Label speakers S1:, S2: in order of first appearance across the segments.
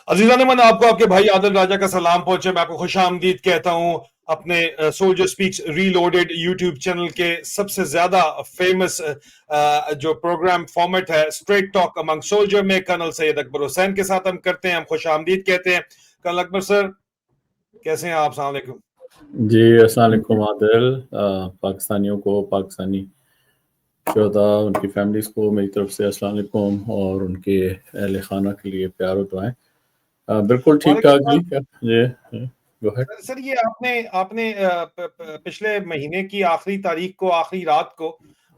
S1: अजीज़ान मन आपको आपके भाई आदिल राजा का सलाम पहुंचे। मैं आपको खुश आमदीद कहता हूं अपने soldier speaks reloaded YouTube channel के सबसे ज्यादा फेमस जो प्रोग्राम फॉर्मेट है स्ट्रेट टॉक अमंग सोल्जर में कर्नल सैयद अकबर हुसैन के साथ हम करते हैं। हम खुश आमदीद कहते हैं। कर्नल अकबर सर, कैसे हैं आप? सलाम अलैकुम
S2: जी। अस्सलाम वालेकुम आदिल। पाकिस्तानियों को, पाकिस्तानी शोहदा, उनकी फैमिलीज को मेरी तरफ से अस्सलाम वालेकुम और उनके अहले खाना के लिए प्यार और दुआएं। बिल्कुल ठीक ठाक जी। जी, गो अहेड।
S1: सर, ये आपने आपने पिछले महीने की आखिरी तारीख को, आखिरी रात को,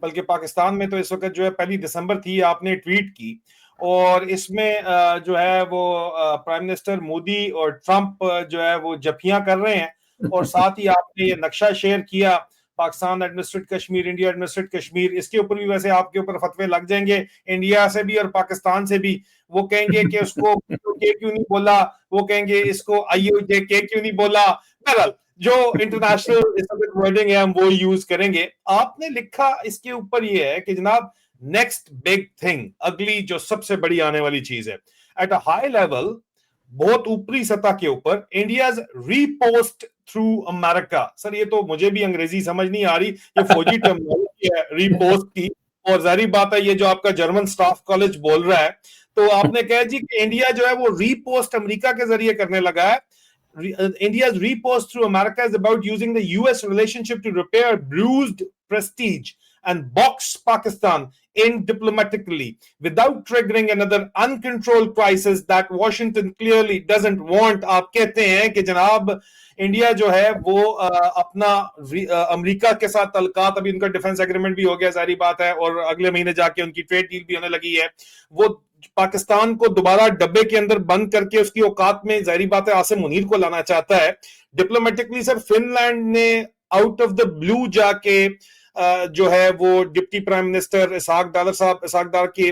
S1: बल्कि पाकिस्तान में तो इस वक्त जो है 1 दिसंबर थी, आपने ट्वीट की और इसमें जो है वो प्राइम मिनिस्टर मोदी और ट्रंप जो है वो जफियां कर रहे हैं और साथ ही आपने ये नक्शा शेयर किया Pakistan administrate Kashmir, India administrate Kashmir. इसके ऊपर भी वैसे आपके ऊपर फतवे लग जाएंगे इंडिया से भी और पाकिस्तान से भी। वो कहेंगे कि उसको क्यों नहीं बोला, वो कहेंगे इसको IUJK क्यों नहीं बोला। बहरहाल, जो इंटरनेशनल वर्डिंग है हम वो यूज करेंगे। आपने लिखा इसके ऊपर ये है कि जनाब, नेक्स्ट बिग थिंग, अगली जो सबसे बड़ी आने वाली चीज है एट अ हाई लेवल, बहुत ऊपरी सतह के ऊपर, India's repost through America. Sir, ये तो मुझे भी अंग्रेजी समझ नहीं आ रही, ये फौजी टर्मिनोलॉजी है रीपोस्ट की। और जारी बात है, ये जो आपका जर्मन स्टाफ कॉलेज बोल रहा है, तो आपने कहा जी कि इंडिया जो है वो रीपोस्ट अमेरिका के जरिए करने लगा है। India's repost through America is about using the US relationship to repair bruised prestige and box Pakistan in diplomatically without triggering another uncontrolled crisis that Washington clearly doesn't want। आप कहते हैं कि जनाब, इंडिया जो है वो अपना अमेरिका के साथ तल्लुकात, अभी उनका डिफेंस एग्रीमेंट भी हो गया, सारी बात है, और अगले महीने जाके उनकी ट्रेड डील भी होने लगी है। वो पाकिस्तान को दोबारा डब्बे के अंदर बंद करके उसकी औकात में, जाहिर बात है, आसिम मुनीर को लाना चाहता है डिप्लोमेटिकली। सर, फिनलैंड ने आउट ऑफ द ब्लू जाके जो है वो डिप्टी प्राइम मिनिस्टर इसहाक डार के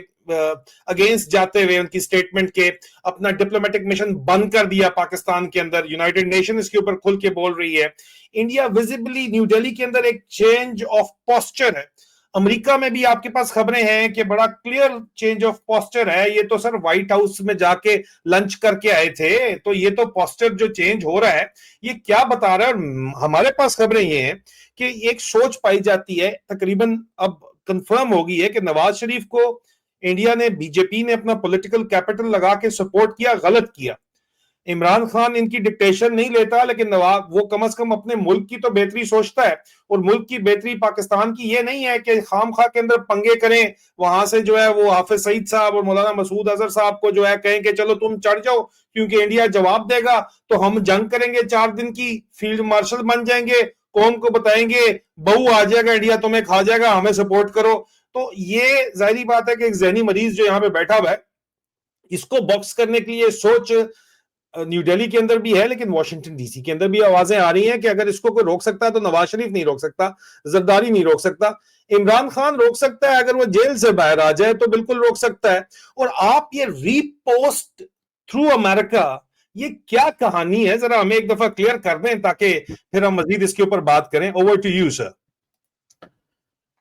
S1: अगेंस्ट जाते हुए उनकी स्टेटमेंट के अपना डिप्लोमेटिक मिशन बंद कर दिया पाकिस्तान के अंदर। यूनाइटेड नेशन इसके ऊपर खुल के बोल रही है। इंडिया विजिबली न्यू दिल्ली के अंदर एक चेंज ऑफ पोस्चर है। अमेरिका में भी आपके पास खबरें हैं कि बड़ा क्लियर चेंज ऑफ पोस्चर है। ये तो सर व्हाइट हाउस में जाके लंच करके आए थे, तो ये तो पोस्चर जो चेंज हो रहा है, ये क्या बता रहा है? और हमारे पास खबरें ये हैं कि एक सोच पाई जाती है, तकरीबन अब कंफर्म हो गई है, कि नवाज शरीफ को इंडिया ने, बीजेपी ने अपना पॉलिटिकल कैपिटल लगा के सपोर्ट किया, गलत किया। इमरान खान इनकी डिक्टेशन नहीं लेता, लेकिन नवाब वो कम से कम अपने मुल्क की तो बेहतरी सोचता है। और मुल्क की बेहतरी पाकिस्तान की ये नहीं है कि खाम खा के अंदर पंगे करें, वहां से जो है वो हाफिज सईद साहब और मौलाना मसूद अजहर साहब को जो है कहें कि चलो तुम चढ़ जाओ, क्योंकि इंडिया जवाब देगा तो हम जंग करेंगे, 4 दिन की फील्ड मार्शल बन जाएंगे, कौम को बताएंगे बहू आ जाएगा, इंडिया तुम्हें खा जाएगा, हमें सपोर्ट करो। तो ये जाहिर बात है कि एक जहनी मरीज जो यहाँ पे बैठा हुआ है, इसको बॉक्स करने के लिए सोच न्यू दिल्ली के अंदर भी है, लेकिन वॉशिंगटन डीसी के अंदर भी आवाजें आ रही हैं कि अगर इसको कोई रोक सकता है तो नवाज शरीफ नहीं रोक सकता, जरदारी नहीं रोक सकता, इमरान खान रोक सकता है। अगर वो जेल से बाहर आ जाए तो बिल्कुल रोक सकता है। और आप ये रीपोस्ट थ्रू अमेरिका, ये क्या कहानी है? जरा हमें एक दफा क्लियर कर दें ताकि फिर हम मजीद इसके ऊपर बात करें। Over to you sir.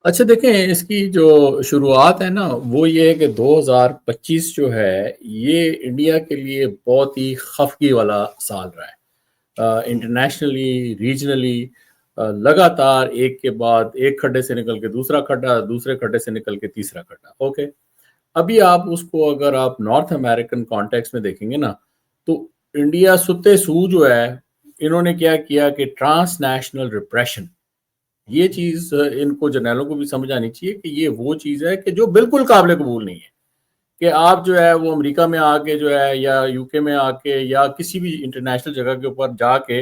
S2: अच्छा, देखें, इसकी जो शुरुआत है ना, वो ये है कि 2025 जो है ये इंडिया के लिए बहुत ही खफगी वाला साल रहा है। इंटरनेशनली, रीजनली, लगातार एक के बाद एक खड्डे से निकल के दूसरा खड्डा, दूसरे खड्डे से निकल के तीसरा खड्डा। ओके, अभी आप उसको अगर आप नॉर्थ अमेरिकन कॉन्टेक्स्ट में देखेंगे ना, तो इंडिया सुते सू जो है, इन्होंने क्या किया कि ट्रांसनेशनल रिप्रेशन, ये चीज़ इनको जर्नलों को भी समझ आनी चाहिए कि ये वो चीज़ है कि जो बिल्कुल काबिल कबूल नहीं है कि आप जो है वो अमेरिका में आके जो है, या यूके में आके, या किसी भी इंटरनेशनल जगह के ऊपर जाके,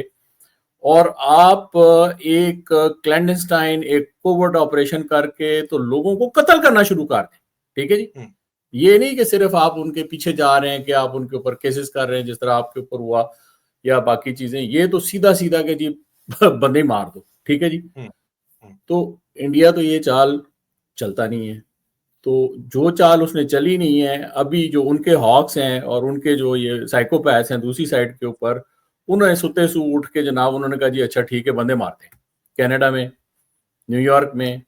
S2: और आप एक क्लैंडस्टाइन, एक कोवर्ट ऑपरेशन करके तो लोगों को कत्ल करना शुरू कर दें। ठीक है जी। ये नहीं कि सिर्फ आप उनके पीछे जा रहे हैं कि आप उनके ऊपर केसेस कर रहे हैं जिस तरह आपके ऊपर हुआ या बाकी चीजें, ये तो सीधा सीधा के जी बंदे मार दो। ठीक है जी। तो इंडिया तो ये चाल चलता नहीं है। तो जो चाल उसने चली नहीं है, अभी जो उनके हॉक्स हैं और उनके जो ये साइकोपैथ्स हैं दूसरी साइड के ऊपर, उन्होंने सुते सू उठ के जनाब उन्होंने कहा जी अच्छा ठीक है, बंदे मारते हैं कनाडा में, न्यूयॉर्क में,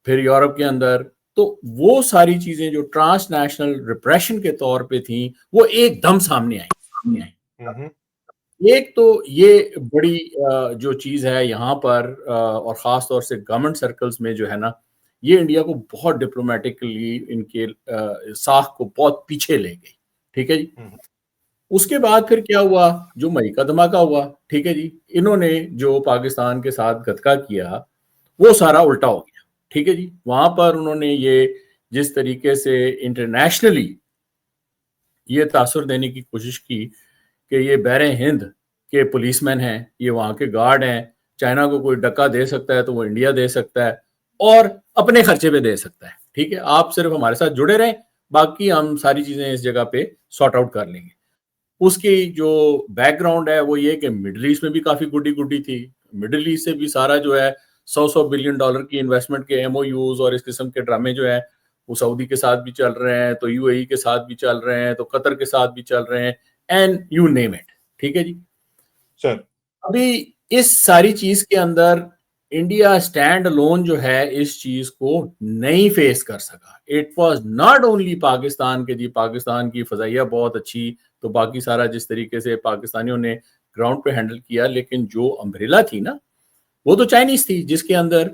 S2: फिर यूरोप के अंदर। तो वो सारी चीजें जो ट्रांसनेशनल रिप्रेशन के तौर पे थी, वो एकदम सामने आई। सामने आई।
S1: हम्म,
S2: एक तो ये बड़ी जो चीज है यहाँ पर और खास तौर से गवर्नमेंट सर्कल्स में जो है ना, ये इंडिया को बहुत डिप्लोमेटिकली इनके साख को बहुत पीछे ले गई। ठीक है जी।
S1: हम्म,
S2: उसके बाद फिर क्या हुआ, जो मई का धमाका हुआ, ठीक है जी, इन्होंने जो पाकिस्तान के साथ गतका किया वो सारा उल्टा हो गया। ठीक है जी, वहां पर उन्होंने ये जिस तरीके से इंटरनेशनली ये तासुर देने की कोशिश की कि ये बहरे हिंद के पुलिसमैन हैं, ये वहाँ के गार्ड हैं, चाइना को कोई डक्का दे सकता है तो वो इंडिया दे सकता है और अपने खर्चे पे दे सकता है। ठीक है, आप सिर्फ हमारे साथ जुड़े रहें, बाकी हम सारी चीजें इस जगह पे सॉर्ट आउट कर लेंगे। उसकी जो बैकग्राउंड है वो ये कि मिडिल ईस्ट में भी काफी गुड्डी गुड्डी थी। मिडिल ईस्ट से भी सारा जो है 100 बिलियन डॉलर की इन्वेस्टमेंट के एमओयूज और इस किस्म के ड्रामे जो है वो सऊदी के साथ भी चल रहे हैं, तो यूएई के साथ भी चल रहे हैं, तो कतर के साथ भी चल रहे हैं, एंड यू नेम इट। ठीक है जी।
S1: सर
S2: अभी इस सारी चीज के अंदर इंडिया स्टैंड अलोन जो है इस चीज को नहीं फेस कर सका। It was not only Pakistan के जी, पाकिस्तान की फजाइया बहुत अच्छी, तो बाकी सारा जिस तरीके से पाकिस्तानियों ने ग्राउंड पे हैंडल किया, लेकिन जो अम्ब्रेला थी ना वो तो चाइनीज थी, जिसके अंदर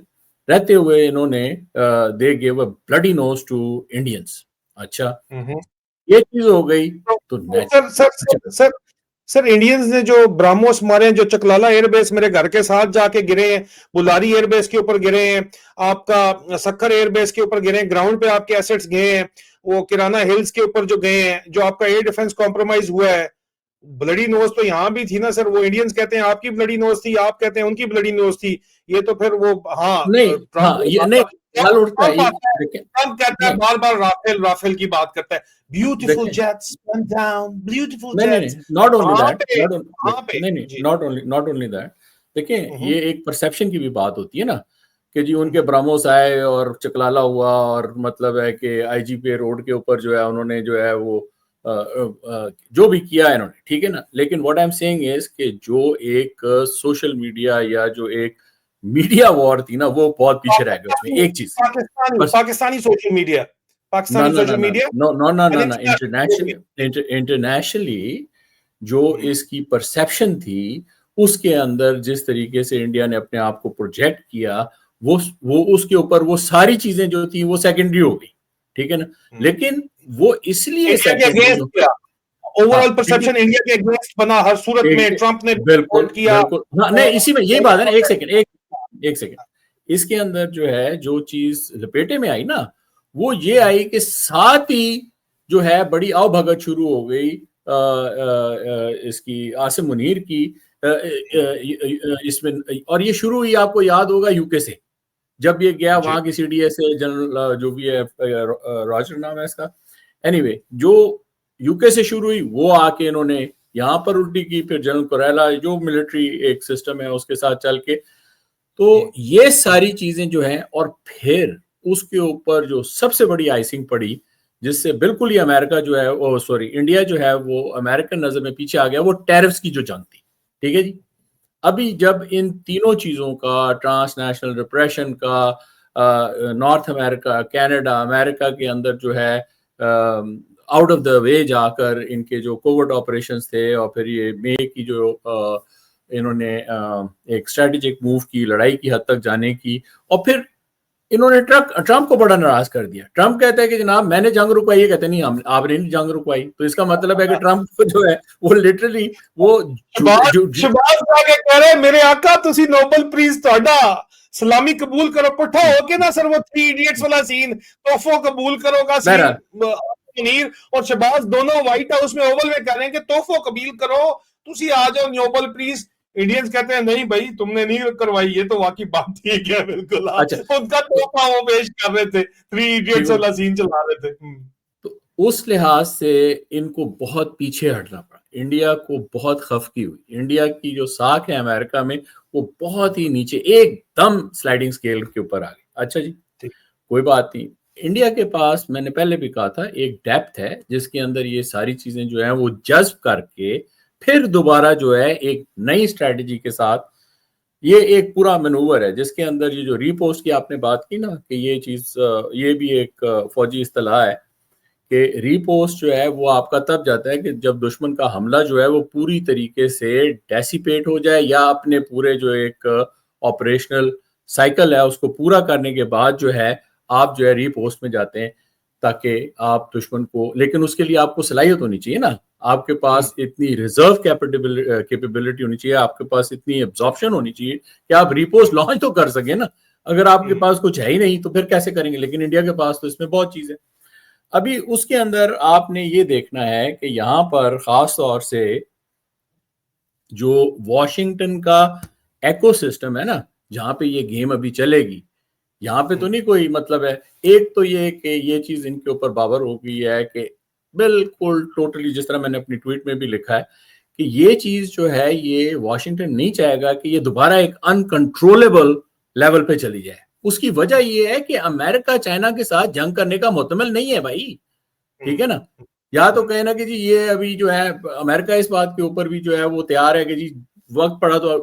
S2: रहते हुए इन्होंने they give a bloody nose to Indians. अच्छा, ये चीज हो गई तो
S1: sir sir sir sir sir Indians ने जो ब्राह्मोस मारे हैं, जो चकलाला एयरबेस मेरे घर के साथ जाके गिरे हैं, बुलारी एयरबेस के ऊपर गिरे हैं, आपका सक्खर एयरबेस के ऊपर गिरे हैं, ग्राउंड पे आपके एसेट्स गए हैं, वो किराना हिल्स के ऊपर जो गए हैं, जो आपका एयर डिफेंस कॉम्प्रोमाइज हुआ है, ब्लडी नोज तो यहाँ भी थी ना सर। वो इंडियंस कहते हैं आपकी ब्लडी नोज थी, आप कहते हैं उनकी ब्लडी नोज थी। ये तो फिर वो, हाँ,
S2: नहीं,
S1: ट्रम्प
S2: हाँ, ये नहीं, सवाल उठता है देखें,
S1: ट्रम्प कहता है
S2: नहीं,
S1: बार बार राफेल राफेल की बात करता है, ब्यूटीफुल
S2: देखें,
S1: जेट्स went down, ब्यूटीफुल
S2: नहीं, नहीं, नहीं,
S1: जेट्स।
S2: नॉट ओनली
S1: कहाँ
S2: दैट,
S1: पे, कहाँ पे
S2: नहीं, नहीं,
S1: जी।
S2: Not only that. देखें,
S1: हम्म,
S2: ये एक परसेप्शन की भी बात होती है ना, कि जी उनके
S1: हम्म,
S2: ब्राह्मोस आए और चकलाला हुआ, और मतलब है कि आईजी पे रोड के ऊपर जो है उन्होंने जो है वो जो भी किया है इन्होंने, ठीक है ना। लेकिन what I am saying is कि जो एक सोशल मीडिया या जो एक मीडिया वॉर थी ना, वो बहुत पीछे रह गया उसमें एक चीज
S1: पाकिस्तानी
S2: बस।
S1: पाकिस्तानी सोशल मीडिया,
S2: ना
S1: पाकिस्तानी
S2: ना ना
S1: सोशल
S2: ना
S1: मीडिया
S2: नो नो ना ना
S1: एंड
S2: ना
S1: इंटरनेशनल।
S2: इंटरनेशनली जो इसकी परसेप्शन थी, उसके अंदर जिस तरीके से इंडिया ने अपने आप को प्रोजेक्ट किया, वो उसके ऊपर वो सारी चीजें जो थी वो सेकेंडरी हो गई। ठीक है ना, लेकिन वो इसलिए
S1: इंडिया के
S2: सेकेंडरी
S1: अगेंस्ट
S2: हो,
S1: किया,
S2: हाँ
S1: ओवरऑल
S2: क्योंकि
S1: परसेप्शन इंडिया के अगेंस्ट बना हर सूरत में। ट्रंप ने
S2: बिल्कुल
S1: सपोर्ट किया।
S2: बिल्कुल, हाँ, नहीं, इसी में यही बात है ना, एक सेकेंड, इसके अंदर जो है जो चीज लपेटे में आई ना, वो ये आई कि साथ ही जो है बड़ी आवभगत शुरू हो गई इसकी आसिम मुनीर की इसमें। और ये शुरू हुई, आपको याद होगा, यूके से, जब ये गया
S1: जी
S2: वहां की सीडीएस से, जनरल जो भी है रॉजर नाम है इसका, एनीवे जो यूके से शुरू हुई, वो आके इन्होंने यहाँ पर उल्टी की, फिर जनरल कोरेला जो मिलिट्री एक सिस्टम है उसके साथ चल के, तो ये सारी चीजें जो हैं, और फिर उसके ऊपर जो सबसे बड़ी आइसिंग पड़ी, जिससे बिल्कुल ही अमेरिका जो है, वो सॉरी इंडिया जो है वो अमेरिकन नजर में पीछे आ गया, वो टैरिफ्स की जो जंग थी। ठीक है जी। अभी जब इन तीनों चीजों का, ट्रांसनेशनल रिप्रेशन का, नॉर्थ अमेरिका, कनाडा, अमेरिका के अंदर जो है आउट ऑफ द वे जाकर इनके जो कोवर्ट ऑपरेशंस थे, और फिर ये मे की जो इन्होंने एक स्ट्रेटेजिक मूव की, लड़ाई की हद तक जाने की, और फिर इन्होंने ट्रंप को बड़ा नाराज कर दिया। ट्रंप कहता है कि जनाब मैंने जंग रुकवाई, है कहते नहीं, हम आपने नहीं जंग रुकवाई। तो इसका मतलब है कि ट्रंप को जो है वो लिटरली वो
S1: शबाज जाके कह रहे मेरे आका तुसी नोबेल प्रीज ਤੁਹਾਡਾ सलामी कबूल करो। पुठा हो के ना सर वो थ्री इडियट्स वाला सीन, तोहफो कबूल करो का सीन, मुनीर और शबाज दोनों व्हाइट हाउस में ओवल में कह रहे हैं कि तोहफो कबूल करो, तुसी आ जाओ नोबेल प्रीज। इंडियंस कहते हैं नहीं भाई तुमने नहीं करवाई। ये तो वाकई बात ठीक है, बिल्कुल।
S2: अच्छा,
S1: उनका तोहफा वो पेश कर रहे थे, थ्री इडियट्स वाला सीन चला रहे थे।
S2: तो उस लिहाज से इनको बहुत पीछे हटना पड़ा, इंडिया को बहुत खफकी हुई। इंडिया की जो साख है अमेरिका में, वो बहुत ही नीचे एकदम स्लाइडिंग स्केल के ऊपर आ गई। अच्छा जी, कोई बात नहीं। इंडिया के पास, मैंने पहले भी कहा था, एक डेप्थ है जिसके अंदर ये सारी चीजें जो है वो जज्ब करके फिर दोबारा जो है एक नई स्ट्रेटजी के साथ, ये एक पूरा मैनूवर है जिसके अंदर ये जो रीपोस्ट की आपने बात की ना, कि ये चीज, ये भी एक फौजी इस्तेलाह है कि रीपोस्ट जो है वो आपका तब जाता है कि जब दुश्मन का हमला जो है वो पूरी तरीके से डेसिपेट हो जाए, या अपने पूरे जो एक ऑपरेशनल साइकिल है उसको पूरा करने के बाद जो है आप जो है रीपोस्ट में जाते हैं, ताकि आप दुश्मन को, लेकिन उसके लिए आपको सलाहियत होनी चाहिए ना, आपके पास इतनी रिजर्व कैपेबिलिटी होनी चाहिए, आपके पास इतनी एब्जॉर्प्शन होनी चाहिए कि आप रिपोस्ट लॉन्च तो कर सके ना। अगर आपके पास कुछ है ही नहीं तो फिर कैसे करेंगे? लेकिन इंडिया के पास तो इसमें बहुत चीज है। अभी उसके अंदर आपने ये देखना है कि यहाँ पर खास तौर से जो वॉशिंगटन का इकोसिस्टम है ना, जहाँ पे ये गेम अभी चलेगी, यहाँ पे तो नहीं कोई मतलब है। एक तो ये कि ये चीज इनके ऊपर बावर हो गई है कि बिल्कुल टोटली, जिस तरह मैंने अपनी ट्वीट में भी लिखा है कि ये चीज जो है ये वॉशिंगटन नहीं चाहेगा कि ये दोबारा एक अनकंट्रोलेबल लेवल पे चली जाए। उसकी वजह ये है कि अमेरिका चाइना के साथ जंग करने का मुतमिल नहीं है भाई, ठीक है ना। या तो कहे ना कि जी ये अभी जो है अमेरिका इस बात के ऊपर भी जो है वो तैयार है कि जी वक्त पड़ा तो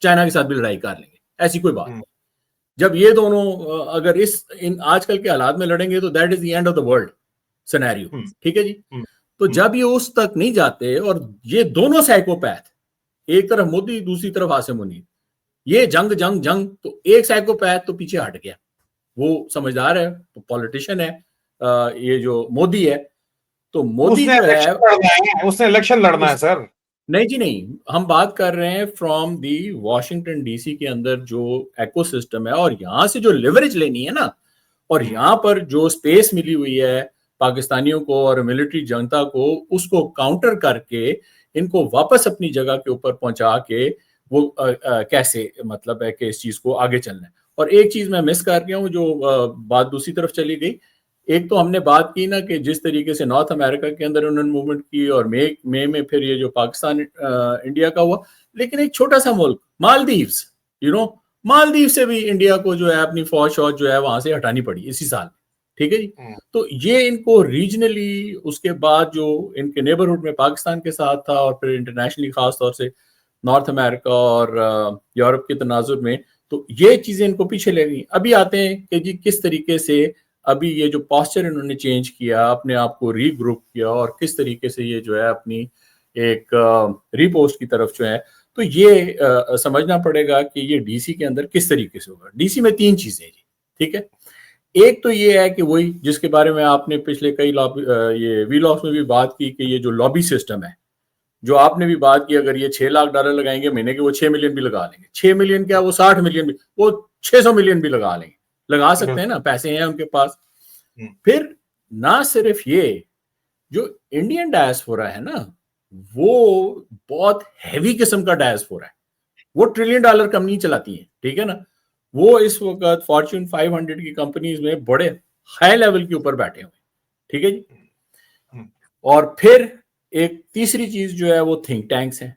S2: चाइना के साथ भी लड़ाई कर लेंगे, ऐसी कोई बात नहीं। जब ये दोनों अगर इन आजकल के हालात में लड़ेंगे तो that is the end of the world scenario, ठीक है जी। तो जब ये उस तक नहीं जाते, और ये दोनों साइकोपैथ, एक तरफ मोदी दूसरी तरफ आसिम मुनीर, ये जंग जंग जंग, तो एक साइकोपैथ तो पीछे हट गया, वो समझदार है, पॉलिटिशियन है, ये जो मोदी है, तो मोदी जो है
S1: उसने इलेक्शन लड़ना है सर।
S2: नहीं जी नहीं, हम बात कर रहे हैं फ्रॉम दी वॉशिंगटन डीसी के अंदर जो इकोसिस्टम है, और यहां से जो लिवरेज लेनी है ना, और यहाँ पर जो स्पेस मिली हुई है पाकिस्तानियों को और मिलिट्री जनता को, उसको काउंटर करके इनको वापस अपनी जगह के ऊपर पहुंचा के वो कैसे मतलब है कि इस चीज को आगे चलना है। और एक चीज मैं मिस कर गया हूँ, जो बात दूसरी तरफ चली गई। एक तो हमने बात की ना कि जिस तरीके से नॉर्थ अमेरिका के अंदर उन्होंने मूवमेंट की, और मई में फिर ये जो पाकिस्तान इंडिया का हुआ, लेकिन एक छोटा सा मुल्क मालदीव्स, मालदीव से भी इंडिया को जो है अपनी फौज जो है वहां से हटानी पड़ी इसी साल, ठीक है जी। तो ये इनको रीजनली, उसके बाद जो इनके नेबरहुड में पाकिस्तान के साथ था, और फिर इंटरनेशनली खास तौर से नॉर्थ अमेरिका और यूरोप के तनाजुर में, तो ये चीजें इनको पीछे ले गई। अभी आते हैं कि जी किस तरीके से अभी ये जो पॉस्चर इन्होंने चेंज किया, अपने आप को रीग्रुप किया, और किस तरीके से ये जो है अपनी एक रीपोस्ट की तरफ जो है, तो ये समझना पड़ेगा कि ये डीसी के अंदर किस तरीके से होगा। डीसी में 3 चीजें जी, ठीक है। एक तो ये है कि वही जिसके बारे में आपने पिछले कई ये वीलॉग्स में भी बात की कि ये जो लॉबी सिस्टम है, जो आपने भी बात की, अगर ये $6 लाख लगाएंगे महीने के, वो 6 मिलियन भी लगा लेंगे। 6 मिलियन क्या, वो 60 मिलियन भी, वो 600 मिलियन भी लगा लेंगे, लगा सकते हैं ना, पैसे हैं उनके पास। फिर ना सिर्फ ये, जो इंडियन डायस्पोरा है ना, वो बहुत हैवी किस्म का डायस्पोरा है, वो $1 ट्रिलियन कंपनी चलाती है, ठीक है ना। वो इस वक्त फॉर्च्यून 500 की कंपनीज में बड़े हाई लेवल के ऊपर बैठे हुए, ठीक है जी। और फिर एक तीसरी चीज जो है वो थिंक टैंक्स है।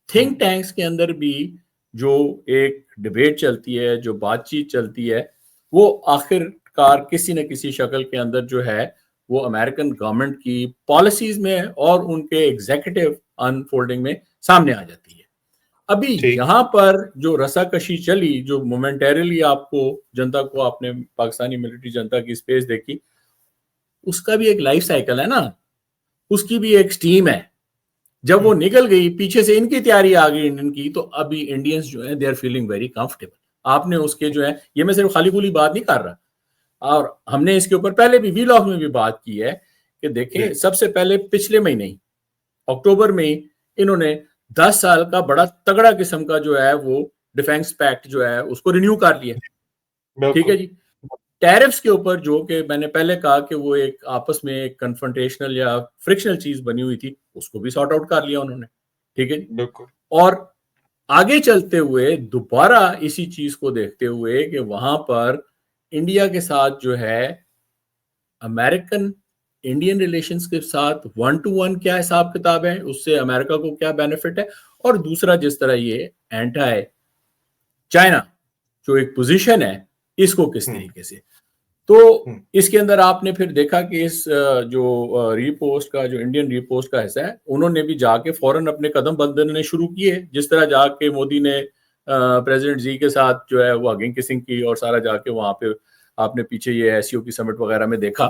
S2: थिंक टैंक्स के अंदर भी जो एक डिबेट चलती है, जो बातचीत चलती है, वो आखिरकार किसी न किसी शक्ल के अंदर जो है वो अमेरिकन गवर्नमेंट की पॉलिसीज में और उनके एग्जीक्यूटिव अनफोल्डिंग में सामने आ जाती है। अभी यहाँ पर जो रसाकशी चली, जो मोमेंटरीली आपको जनता को, आपने पाकिस्तानी मिलिट्री जनता की स्पेस देखी, उसका भी एक लाइफ साइकिल है ना, उसकी भी एक स्टीम है। जब वो निकल गई, पीछे से इनकी तैयारी आ गई इंडियन की, तो अभी इंडियंस जो है they are feeling very comfortable. आपने उसके जो है, ये मैं सिर्फ खाली खुली बात नहीं कर रहा, और हमने इसके ऊपर पहले भी वीलॉग में भी बात की है कि देखें, सबसे पहले पिछले महीने ही अक्टूबर में इन्होंने 10 साल का बड़ा तगड़ा किस्म का जो है वो डिफेंस पैक्ट जो है उसको रिन्यू कर लिया, ठीक है जी। टैरिफ्स के ऊपर, जो कि मैंने पहले कहा कि वो एक आपस में एक कन्फ्रंटेशनल या फ्रिक्शनल चीज बनी हुई थी, उसको भी सॉर्ट आउट कर लिया उन्होंने, ठीक है जी। और आगे चलते हुए दोबारा इसी चीज को देखते हुए कि वहां पर इंडिया के साथ जो है अमेरिकन इंडियन रिलेशंस के साथ 1-to-1 क्या हिसाब किताब है, उससे अमेरिका को क्या बेनिफिट है, और दूसरा जिस तरह ये एंटी चाइना जो एक पोजीशन है, इसको किस तरीके से। तो इसके अंदर आपने फिर देखा कि इस जो रीपोस्ट का, जो इंडियन रीपोस्ट का हिस्सा है, उन्होंने भी जाके फौरन अपने कदम बदलने शुरू किए। जिस तरह जाके मोदी ने प्रेसिडेंट जी के साथ जो है वो हगिंग किसिंग की, और सारा जाके वहां पे आपने पीछे ये एससीओ की समिट वगैरह में देखा।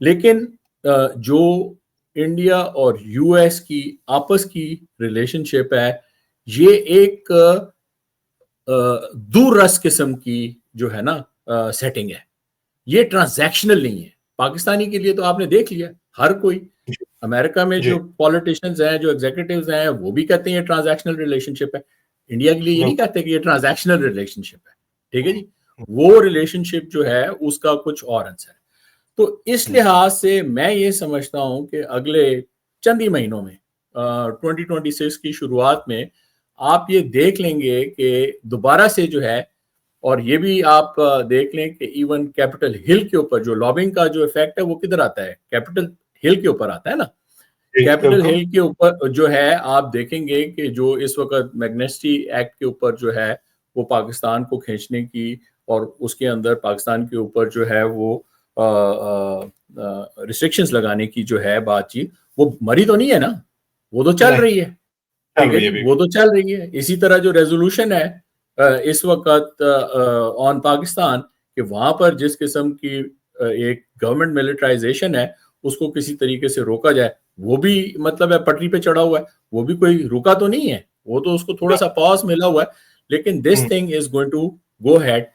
S2: लेकिन जो इंडिया और यूएस की आपस की रिलेशनशिप है, ये एक दूररस किस्म की जो है ना सेटिंग है। ये ट्रांजैक्शनल नहीं है। पाकिस्तानी के लिए तो आपने देख लिया, हर कोई अमेरिका में
S1: जी
S2: जो पॉलिटिशियंस हैं, जो एग्जीक्यूटिव्स हैं, वो भी कहते हैं ये ट्रांजैक्शनल रिलेशनशिप है। इंडिया के लिए ये नहीं कहते कि ये ट्रांजैक्शनल रिलेशनशिप है। ठीक है जी, वो रिलेशनशिप जो है उसका कुछ और आंसर है। तो इस लिहाज से मैं ये समझता हूं कि अगले चंद ही महीनों में 2026 की शुरुआत में आप ये देख लेंगे कि दोबारा से जो है, और ये भी आप देख लें कि इवन कैपिटल हिल के ऊपर जो लॉबिंग का जो इफेक्ट है वो किधर आता है, कैपिटल हिल के ऊपर आता है ना। कैपिटल
S1: बिल्कुल
S2: हिल के ऊपर जो है आप देखेंगे कि जो इस वक्त मैग्नेस्टी एक्ट के ऊपर जो है वो पाकिस्तान को खींचने की और उसके अंदर पाकिस्तान के ऊपर जो है वो रिस्ट्रिक्शंस लगाने की जो है बातचीत, वो मरी तो नहीं है ना, वो तो चल
S1: नहीं
S2: रही है।
S1: चल
S2: ठीक है
S1: रही है
S2: जी,
S1: अभी
S2: वो
S1: भी।
S2: तो चल रही है। इसी तरह जो रेजोल्यूशन है इस वक्त ऑन पाकिस्तान, कि वहां पर जिस किस्म की एक गवर्नमेंट मिलिटराइजेशन है उसको किसी तरीके से रोका जाए, वो भी मतलब है पटरी पे चढ़ा हुआ है। वो भी कोई रुका तो नहीं है, वो तो उसको थोड़ा सा पॉज मिला हुआ है, लेकिन this thing is going to go ahead.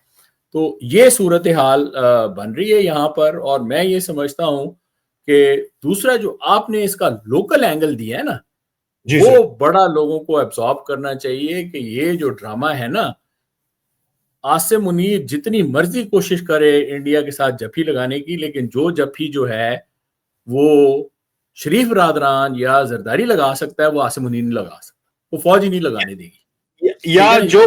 S2: तो ये सूरत हाल बन रही है यहाँ पर। और मैं ये समझता हूँ कि दूसरा जो आपने इसका लोकल एंगल दिया है ना,
S1: जी
S2: वो
S1: सर।
S2: बड़ा लोगों को एब्सॉर्ब करना चाहिए कि ये जो ड्रामा है ना, आसिम मुनीर जितनी मर्जी कोशिश करे इंडिया के साथ जफ्फी लगाने की, लेकिन जो जफ्फी जो है वो शरीफ बरादरान या जरदारी लगा सकता है, वो आसिम मुनीर नहीं लगा सकता, वो फौज ही नहीं लगाने देगी। ठीक है
S1: या
S2: ना जी,
S1: जो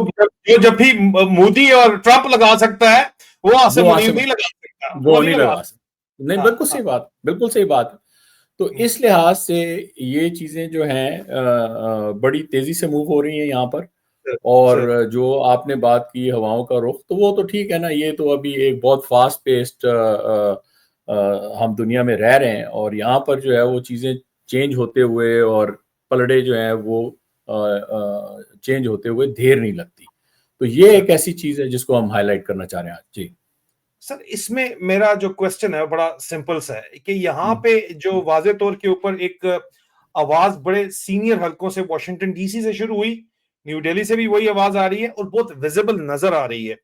S1: जब भी मोदी और ट्रंप लगा सकता है, वो आसिम
S2: वो
S1: मुनीर
S2: आसिम
S1: नहीं लगा सकता, वो
S2: वो
S1: नहीं
S2: नहीं
S1: लगा
S2: लगा
S1: सकता।
S2: सकता। नहीं,
S1: हाँ
S2: बिल्कुल सही
S1: हाँ।
S2: बात, बिल्कुल सही बात। तो इस लिहाज से ये चीजें जो हैं बड़ी तेजी से मूव हो रही हैं यहाँ पर। और
S1: सर
S2: जो आपने बात की हवाओं का रुख, तो वो तो ठीक है ना, ये तो अभी एक बहुत फास्ट पेस्ड हम दुनिया में रह रहे हैं, और यहाँ पर जो है वो चीज़ें चेंज होते हुए और पलड़े जो हैं वो चेंज होते हुए देर नहीं लगती। तो ये एक
S1: सर
S2: ऐसी चीज़ है जिसको हम हाईलाइट करना चाह रहे हैं आज जी।
S1: सर इसमें मेरा जो क्वेश्चन है बड़ा सिंपल सा है कि यहाँ
S2: हम्म,
S1: पे जो वाजे तौर के ऊपर एक आवाज बड़े सीनियर हलकों से वाशिंगटन डीसी से शुरू हुई, न्यू दिल्ली से भी वही आवाज आ रही है और बहुत विजिबल नजर आ रही है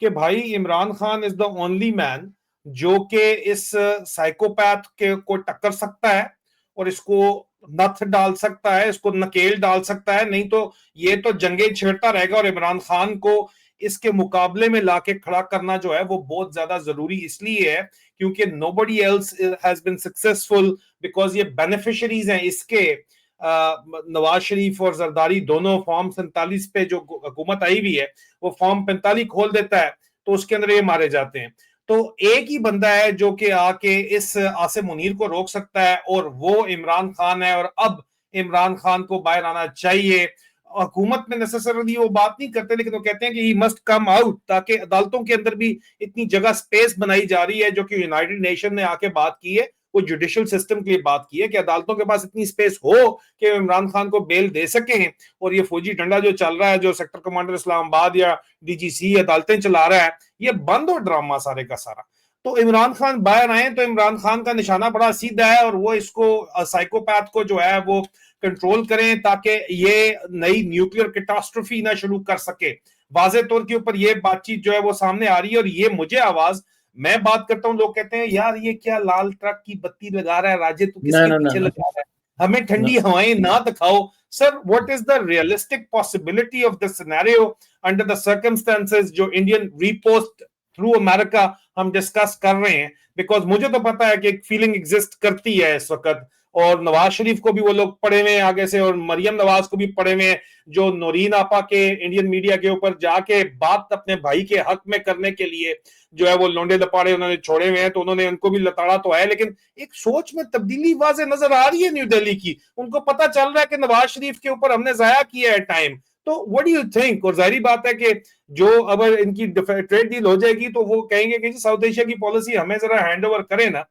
S1: कि भाई Imran Khan is the only man जो कि इस साइकोपैथ के को टक्कर सकता है और इसको नथ डाल सकता है, इसको नकेल डाल सकता है। नहीं तो ये तो जंगे छेड़ता रहेगा और इमरान खान को इसके मुकाबले में लाके खड़ा करना जो है वो बहुत ज्यादा जरूरी इसलिए है क्योंकि nobody else has been successful because ये बेनिफिशरीज हैं इसके। नवाज शरीफ और जरदारी दोनों फॉर्म 47 पे जो हुकूमत आई हुई है वो फॉर्म 45 खोल देता है तो उसके अंदर ये मारे जाते हैं। तो एक ही बंदा है जो कि आके इस आसिम मुनीर को रोक सकता है और वो इमरान खान है। और अब इमरान खान को बाहर आना चाहिए। हुकूमत में नेसेसरली वो बात नहीं करते लेकिन वो कहते हैं कि ही मस्ट कम आउट, ताकि अदालतों के अंदर भी इतनी जगह स्पेस बनाई जा रही है जो कि यूनाइटेड नेशन ने आके बात की है, वो जुडिशियल सिस्टम के लिए बात की है कि अदालतों के पास इतनी स्पेस हो कि इमरान खान को बेल दे सके। और ये फौजी डंडा जो चल रहा है, जो सेक्टर कमांडर इस्लामाबाद या डीजीसी अदालतें चला रहा है, ये बंद हो ड्रामा सारे का सारा। तो इमरान खान बाहर आए तो इमरान खान का निशाना बड़ा सीधा है और वो इसको साइकोपैथ को जो है वो कंट्रोल करें ताकि ये नई न्यूक्लियर कैटास्ट्रोफी ना शुरू कर सके। वाजे तौर के ऊपर ये बातचीत जो है वो सामने आ रही है और ये मुझे आवाज, मैं बात करता हूं लोग कहते हैं यार ये क्या लाल ट्रक की बत्ती लगा रहा है राजे, तू
S2: ना
S1: किसके
S2: ना ना
S1: पीछे
S2: ना
S1: लगा रहा है, हमें
S2: ना
S1: ठंडी हवाएं ना दिखाओ। Sir what is the realistic possibility of the scenario under the circumstances जो इंडियन रीपोस्ट थ्रू अमेरिका हम डिस्कस कर रहे हैं। बिकॉज मुझे तो पता है कि एक फीलिंग एग्जिस्ट करती है इस वक्त और नवाज शरीफ को भी वो लोग पढ़े हुए हैं आगे से और मरियम नवाज को भी पढ़े हुए हैं जो नौरीन आपा के इंडियन मीडिया के ऊपर जाके बात अपने भाई के हक में करने के लिए जो है वो लोंडे लपाड़े उन्होंने छोड़े हुए हैं। तो उन्होंने उनको भी लताड़ा तो है लेकिन एक सोच में तब्दीली वाजे नजर आ रही है न्यू दिल्ली की। उनको पता चल रहा है कि नवाज शरीफ के ऊपर हमने जाया किया है टाइम। तो व्हाट डू यू थिंक? और जाहिर बात है कि जो अगर इनकी ट्रेड डील हो जाएगी तो वो कहेंगे कि साउथ एशिया की पॉलिसी हमें जरा हैंड ओवर करें ना।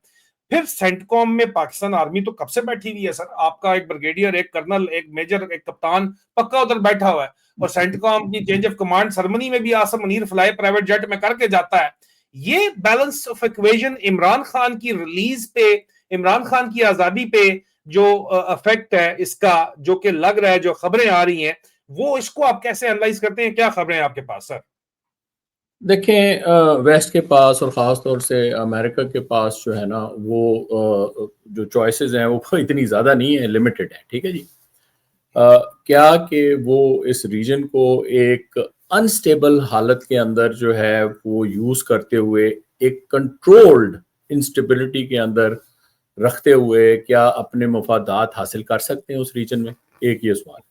S1: फिर सेंटकॉम में पाकिस्तान आर्मी तो कब से बैठी हुई है सर, आपका एक ब्रिगेडियर, एक कर्नल, एक मेजर, एक कप्तान पक्का उधर बैठा हुआ है और सेंटकॉम की चेंज ऑफ कमांड सेरेमनी में भी Asim Munir fly private jet में करके जाता है। ये balance of equation Imran Khan की रिलीज पे, इमरान खान की आजादी पे जो इफेक्ट है इसका, जो कि लग रहा है, जो खबरें आ रही हैं, वो इसको आप कैसे एनालाइज करते हैं? क्या खबरें हैं आपके पास सर?
S2: देखें, वेस्ट के पास और ख़ास तौर से अमेरिका के पास जो है ना, वो जो चॉइसेस हैं वो इतनी ज़्यादा नहीं है, लिमिटेड है। ठीक है जी। क्या कि वो इस रीजन को एक अनस्टेबल हालत के अंदर जो है वो यूज़ करते हुए एक कंट्रोल्ड इंस्टेबिलिटी के अंदर रखते हुए क्या अपने मफादात हासिल कर सकते हैं उस रीजन में? एक ये सवाल।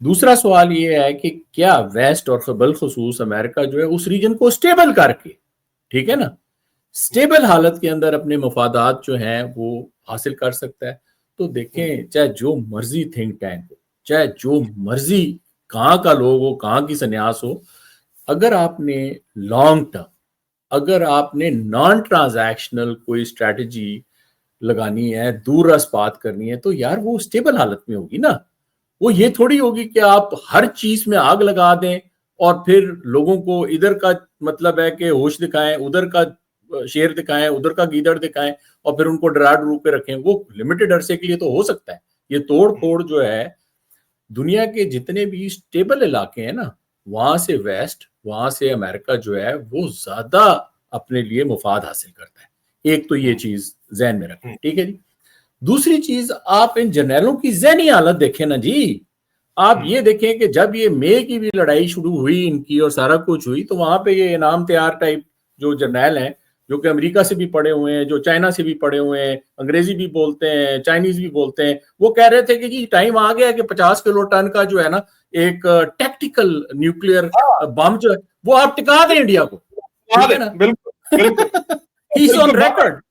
S2: दूसरा सवाल ये है कि क्या वेस्ट और बिलखुसूस अमेरिका जो है उस रीजन को स्टेबल करके, ठीक है ना, स्टेबल हालत के अंदर अपने मफादात जो हैं वो हासिल कर सकता है? तो देखें, चाहे जो मर्जी थिंक टैंक हो, चाहे जो मर्जी कहाँ का लोग हो, कहाँ की सन्यास हो, अगर आपने लॉन्ग टर्म, अगर आपने नॉन ट्रांजैक्शनल कोई स्ट्रैटेजी लगानी है, दूर रस बात करनी है, तो यार वो स्टेबल हालत में होगी ना। वो ये थोड़ी होगी कि आप हर चीज में आग लगा दें और फिर लोगों को इधर का मतलब है कि होश दिखाएं, उधर का शेर दिखाएं, उधर का गीदड़ दिखाएं और फिर उनको डरा डरू के रखें। वो लिमिटेड अरसे के लिए तो हो सकता है। ये तोड़ फोड़ जो है, दुनिया के जितने भी स्टेबल इलाके हैं ना, वहां से वेस्ट, वहां से अमेरिका जो है वो ज्यादा अपने लिए मुफाद हासिल करता है। एक तो ये चीज जहन में रखें, ठीक है जी। दूसरी चीज, आप इन जर्नैलों की जहनी हालत देखें ना जी। आप ये देखें कि जब ये मई की भी लड़ाई शुरू हुई इनकी और सारा कुछ हुई, तो वहां पे ये इनाम तैयार टाइप जो जर्नैल हैं, जो कि अमेरिका से भी पढ़े हुए हैं, जो चाइना से भी पढ़े हुए हैं, अंग्रेजी भी बोलते हैं, चाइनीज भी बोलते हैं, वो कह रहे थे कि जी टाइम आ गया कि 50 किलो टन का जो है ना एक टैक्टिकल न्यूक्लियर बम जो है वो आप टिका दें इंडिया को, ठीक है ना।
S1: बिल्कुल बिल्कुल
S2: ही इज ऑन रिकॉर्ड।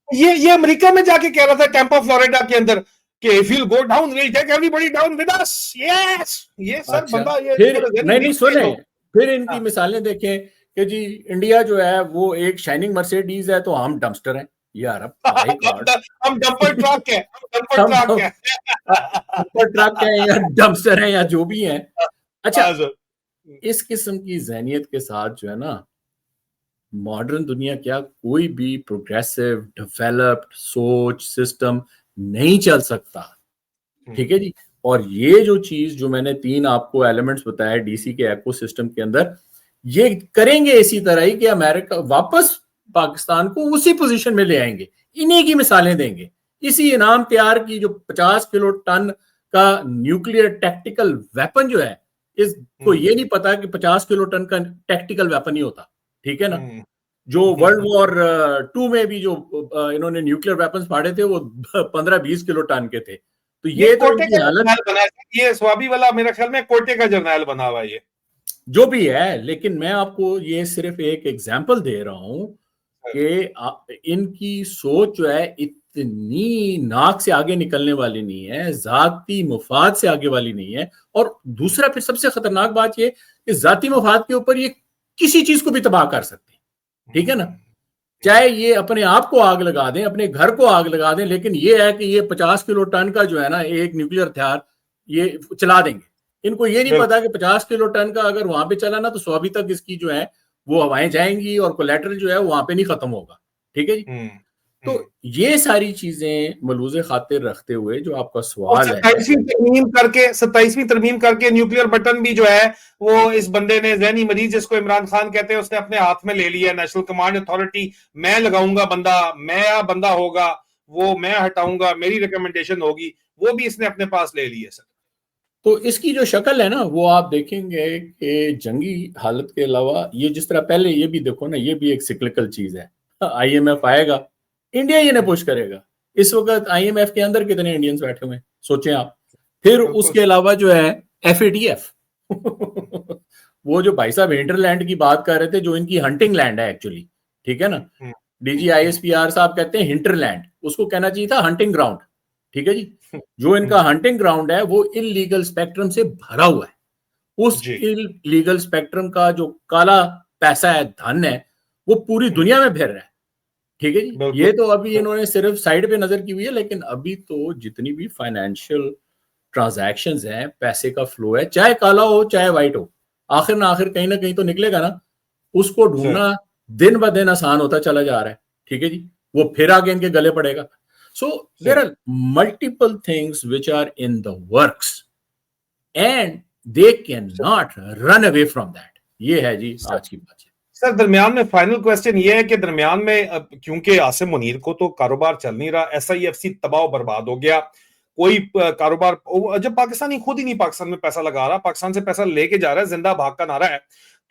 S1: ये अमेरिका में जाके कह रहा था कैंपा फ्लोरिडा के अंदर कि if you go down we will take everybody down with us. Yes, ये सर
S2: अच्छा,
S1: बंदा ये
S2: फिर नहीं नहीं
S1: नहीं
S2: सुने, फिर इनकी
S1: हाँ।
S2: मिसालें देखें कि जी इंडिया जो है वो एक शाइनिंग मर्सिडीज है तो हम डंपस्टर हैं। यार अब भाई गॉड,
S1: हम डंपर ट्रक है, हम डंपर
S2: हम
S1: ट्रक है।
S2: डंपर ट्रक है या डंपस्टर है या जो भी है। अच्छा,
S1: हाँ सर।
S2: इस किस्म की जहनियत के साथ जो है ना, मॉडर्न दुनिया क्या कोई भी प्रोग्रेसिव डेवलप्ड सोच सिस्टम नहीं चल सकता, ठीक है जी। और ये जो चीज जो मैंने 3 आपको एलिमेंट्स बताए डीसी के इकोसिस्टम के अंदर, ये करेंगे इसी तरह ही कि अमेरिका वापस पाकिस्तान को उसी पोजीशन में ले आएंगे, इन्हीं की मिसालें देंगे। इसी इनाम तैयार की जो 50 किलो टन का न्यूक्लियर टैक्टिकल वेपन जो है, इसको ये नहीं पता कि 50 किलो टन का टैक्टिकल वेपन ही होता, ठीक है ना। जो वर्ल्ड वॉर 2 में भी जो इन्होंने न्यूक्लियर वेपन्स फाड़े थे वो 15-20 किलो टन के थे। तो ये तो
S1: कोटे
S2: इनकी
S1: का
S2: हालत,
S1: जर्नैल बना है, ये स्वाबी वाला मेरे ख्याल में कोटे का जर्नैल बना हुआ है ये,
S2: जो भी है। लेकिन मैं आपको ये सिर्फ एक एग्जांपल दे रहा हूं कि इनकी सोच जो है इतनी नाक से आगे निकलने वाली नहीं है, जाती मुफाद से आगे वाली नहीं है। और दूसरा फिर सबसे खतरनाक बात ये कि जाती मुफाद के ऊपर ये किसी चीज को भी तबाह कर सकते हैं, ठीक है ना। चाहे ये अपने आप को आग लगा दें, अपने घर को आग लगा दें, लेकिन ये है कि ये 50 किलो टन का जो है ना एक न्यूक्लियर हथियार ये चला देंगे। इनको ये नहीं पता कि 50 किलो टन का अगर वहां पे चला ना तो 100 तक इसकी जो है वो हवाएं जाएंगी और कोलेटरल जो है वहां पे नहीं खत्म होगा, ठीक है जी। तो ये सारी चीजें मलूज़े खातिर रखते हुए जो आपका
S1: और
S2: सवाल है,
S1: 27वीं तरमीम करके न्यूक्लियर बटन भी जो है वो इस बंदे ने, जहनी मरीज जिसको इमरान खान कहते हैं, उसने अपने हाथ में ले लिया। नेशनल कमांड अथॉरिटी मैं लगाऊंगा बंदा, मैं बंदा होगा वो, मैं हटाऊंगा, मेरी रिकमेंडेशन होगी, वो भी इसने अपने पास ले ली है सर।
S2: तो इसकी जो शक्ल है ना वो आप देखेंगे कि जंगी हालत के अलावा ये जिस तरह पहले ये भी देखो ना, ये भी एक सिक्लिकल चीज है। आईएमएफ आएगा, इंडिया ये ने पुश करेगा। इस वक्त आईएमएफ के अंदर कितने इंडियंस बैठे हुए हैं सोचें आप। फिर उसके अलावा जो है एफएटीएफ वो जो भाई साहब हिंटरलैंड की बात कर रहे थे, जो इनकी हंटिंग लैंड है एक्चुअली, ठीक है ना। डीजीआईएसपीआर साहब कहते हैं हिंटरलैंड, उसको कहना चाहिए था हंटिंग ग्राउंड, ठीक है जी। जो इनका हंटिंग ग्राउंड है वो इलीगल स्पेक्ट्रम से भरा हुआ है। उस इलीगल स्पेक्ट्रम का जो काला पैसा है, धन है, वो पूरी दुनिया में फिर रहा है, ठीक है जी। ये तो अभी इन्होंने सिर्फ साइड पे नजर की हुई है, लेकिन अभी तो जितनी भी फाइनेंशियल ट्रांजैक्शंस हैं, पैसे का फ्लो है, चाहे काला हो चाहे व्हाइट हो, आखिर ना आखिर कहीं ना कहीं तो निकलेगा ना। उसको ढूंढना दिन ब दिन आसान होता चला जा रहा है, ठीक है जी, वो फिर आगे इनके गले पड़ेगा। So there are multiple things which are in the works and they can not run away from that. ये है जी आज की बात।
S1: सर दरमियान में फाइनल क्वेश्चन ये है कि दरमियान में क्योंकि आसिम मुनीर को तो कारोबार चल नहीं रहा, SIFC तबाह बर्बाद हो गया, कोई कारोबार, जब पाकिस्तानी खुद ही नहीं पाकिस्तान में पैसा लगा रहा, पाकिस्तान से पैसा लेके जा रहा है, जिंदा भाग का नारा है,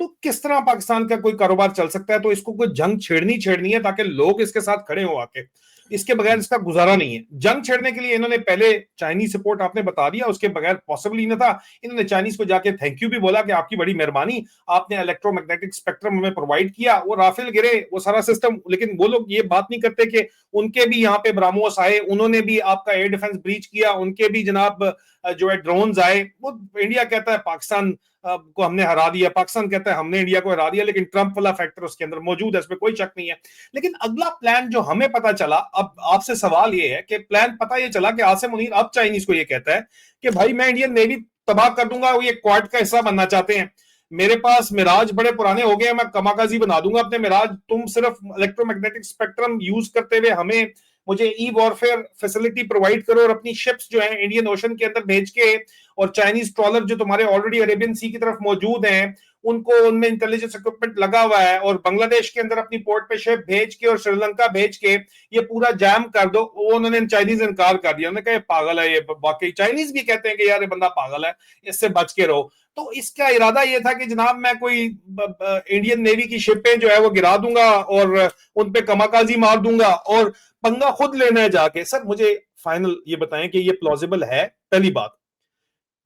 S1: तो किस तरह पाकिस्तान का कोई कारोबार चल सकता है? तो इसको कोई जंग छेड़नी है ताकि लोग इसके साथ खड़े हो आके, इसके बगैर इसका गुजारा नहीं है। जंग छेड़ने के लिए इन्होंने पहले चाइनीज सपोर्ट आपने बता दिया, उसके बगैर पॉसिबल ही ना था। इन्होंने चाइनीज को जाके थैंक यू भी बोला कि आपकी बड़ी मेहरबानी, आपने इलेक्ट्रोमैग्नेटिक स्पेक्ट्रम हमें प्रोवाइड किया, वो राफेल गिरे, वो सारा सिस्टम। लेकिन वो लोग ये बात नहीं करते कि उनके भी यहाँ पे ब्राह्मोस आए, उन्होंने भी आपका एयर डिफेंस ब्रीच किया, उनके भी जनाब जो है ड्रोन्स आए। वो इंडिया कहता है पाकिस्तान को हमने हरा दिया, पाकिस्तान कहता है हमने इंडिया को हरा दिया, लेकिन ट्रंप वाला फैक्टर उसके अंदर मौजूद है, इसमें कोई शक नहीं है। लेकिन अगला प्लान जो हमें पता चला, अब आपसे सवाल ये है कि प्लान पता ये चला कि आसिम मुनीर अब चाइनीज को ये कहता है कि भाई मैं इंडियन नेवी तबाह कर दूंगा, ये क्वाड का हिस्सा बनना चाहते हैं, मेरे पास मिराज बड़े पुराने हो गए, मैं कमाकाजी बना दूंगा अपने मिराज, तुम सिर्फ इलेक्ट्रोमैग्नेटिक स्पेक्ट्रम यूज करते हुए हमें मुझे ई वॉरफेयर फैसिलिटी प्रोवाइड करो, और अपनी शिप्स जो है इंडियन ओशन के अंदर भेज के, और चाइनीज ट्रॉलर जो तुम्हारे ऑलरेडी अरेबियन सी की तरफ मौजूद हैं, उनको उनमें इंटेलिजेंस इक्विपमेंट लगा हुआ है, और बांग्लादेश के अंदर अपनी पोर्ट पे शिप भेज के और श्रीलंका भेज के ये पूरा जैम कर दो। वो उन्होंने चाइनीज इनकार कर दिया, उन्होंने कहा पागल है ये, वाकई चाइनीज भी कहते हैं कि यार ये बंदा पागल है, इससे बच के रहो। तो इसका इरादा ये था कि जनाब मैं कोई इंडियन नेवी की शिपें जो है वो गिरा दूंगा और उन पे कमाकाजी मार दूंगा और पंगा खुद लेना है जाके। सर मुझे फाइनल ये बताएं कि ये प्लॉजिबल है, पहली बात।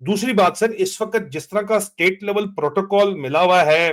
S1: दूसरी बात सर, इस वक्त जिस तरह का स्टेट लेवल प्रोटोकॉल मिला हुआ है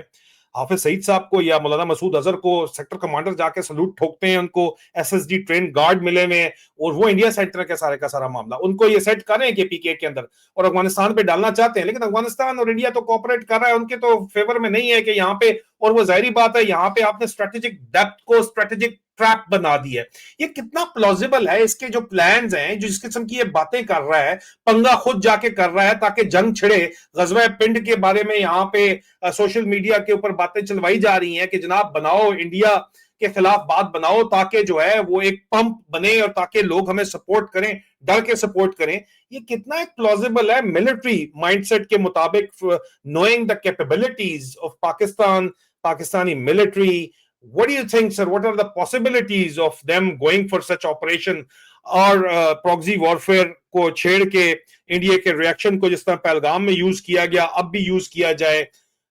S1: हाफिज सईद साहब को या मौलाना मसूद अजहर को, सेक्टर कमांडर जाके सलूट ठोकते हैं उनको, SSD ट्रेन गार्ड मिले हुए हैं, और वो इंडिया सेंटर के सारे का सारा मामला उनको ये सेट कर रहे हैं KPK के अंदर, और अफगानिस्तान पे डालना चाहते हैं। लेकिन अफगानिस्तान और इंडिया तो कोऑपरेट कर रहा है, उनके तो फेवर में नहीं है कि यहाँ पे, और वो जाहिर बात है यहाँ पे आपने स्ट्रेटेजिक डेप्थ को स्ट्रेटेजिक ट्रैप बना दी है। ये कितना प्लॉजिबल है, इसके जो प्लान्स हैं, जो जिस किस्म की ये बातें कर रहा है, पंगा खुद जाके कर रहा है ताकि जंग छिड़े। गजवा पिंड के बारे में यहाँ पे सोशल मीडिया के ऊपर बातें चलवाई जा रही हैं कि जनाब बनाओ, इंडिया के खिलाफ बात बनाओ, ताकि जो है वो एक पंप बने और ताकि लोग हमें सपोर्ट करें, डर के सपोर्ट करें। ये कितना एक प्लॉजिबल है मिलिट्री माइंडसेट के मुताबिक, knowing the capabilities of Pakistan, Pakistani military. What do you think, sir? What are the possibilities of them going for such operation और proxy warfare को छेड़ के इंडिया के रिएक्शन को जिस तरह पहलगाम में यूज किया गया, अब भी यूज किया जाए?